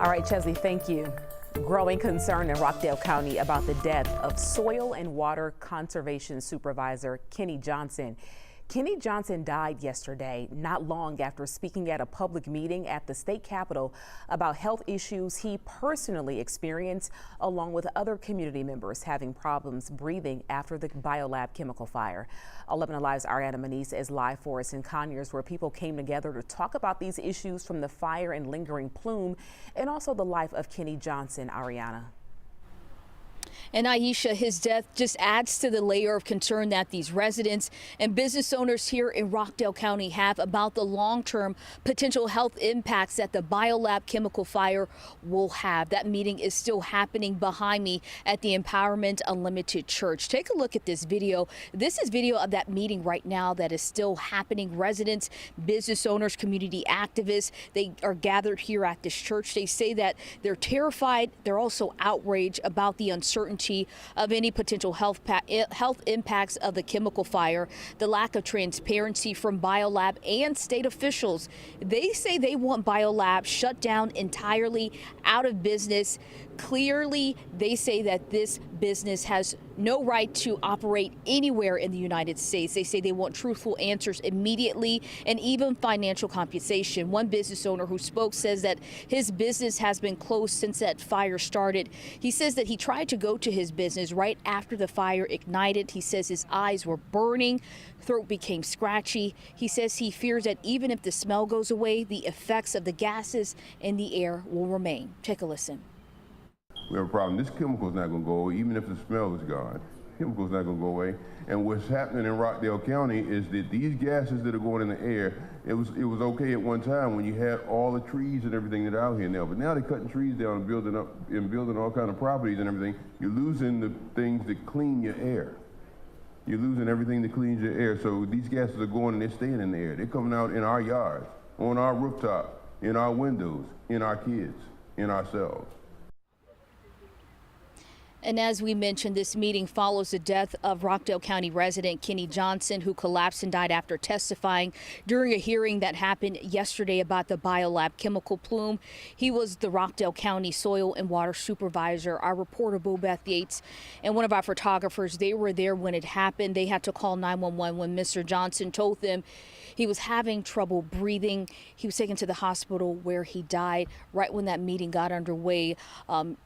All right, Chesley, thank you. Growing concern in Rockdale County about the death of Soil and Water Conservation Supervisor Kenny Johnson. Kenny Johnson died yesterday, not long after speaking at a public meeting at the state capitol about health issues he personally experienced, along with other community members having problems breathing after the BioLab chemical fire. 11 Alive's Ariana Manise is live for us in Conyers, where people came together to talk about these issues from the fire and lingering plume, and also the life of Kenny Johnson. Ariana. And Aisha, his death just adds to the layer of concern that these residents and business owners here in Rockdale County have about the long-term potential health impacts that the BioLab chemical fire will have. That meeting is still happening behind me at the Empowerment Unlimited Church. Take a look at this video. This is video of that meeting right now that is still happening. Residents, business owners, community activists, they are gathered here at this church. They say that they're terrified. They're also outraged about the uncertainty of any potential health impacts of the chemical fire, the lack of transparency from BioLab and state officials. They say they want BioLab shut down entirely, out of business. Clearly, they say that this business has no right to operate anywhere in the United States. They say they want truthful answers immediately and even financial compensation. One business owner who spoke says that his business has been closed since that fire started. He says that he tried to go to his business right after the fire ignited. He says his eyes were burning, throat became scratchy. He says he fears that even if the smell goes away, the effects of the gases in the air will remain. Take a listen. We have a problem. This chemical is not going to go away, even if the smell is gone. Chemical is not going to go away. And what's happening in Rockdale County is that these gases that are going in the air, it was okay at one time when you had all the trees and everything that are out here now. But now they're cutting trees down and building all kind of properties and everything. You're losing the things that clean your air. You're losing everything that cleans your air. So these gases are going and they're staying in the air. They're coming out in our yards, on our rooftop, in our windows, in our kids, in ourselves. And as we mentioned, this meeting follows the death of Rockdale County resident Kenny Johnson, who collapsed and died after testifying during a hearing that happened yesterday about the BioLab chemical plume. He was the Rockdale County Soil and Water Supervisor. Our reporter, Bo Beth Yates, and one of our photographers, they were there when it happened. They had to call 911 when Mr. Johnson told them he was having trouble breathing. He was taken to the hospital where he died. Right when that meeting got underway,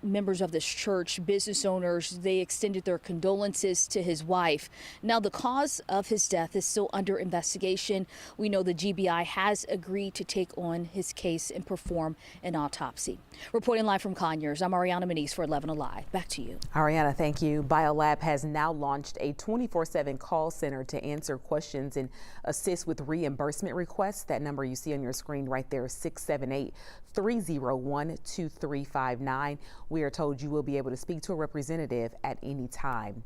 members of this church, business owners, they extended their condolences to his wife. Now, the cause of his death is still under investigation. We know the GBI has agreed to take on his case and perform an autopsy. Reporting live from Conyers, I'm Ariana Manise for 11 Alive. Back to you. Ariana, thank you. BioLab has now launched a 24/7 call center to answer questions and assist with reimbursement requests. That number you see on your screen right there is 678-301-2359. We are told you will be able to speak to a representative at any time.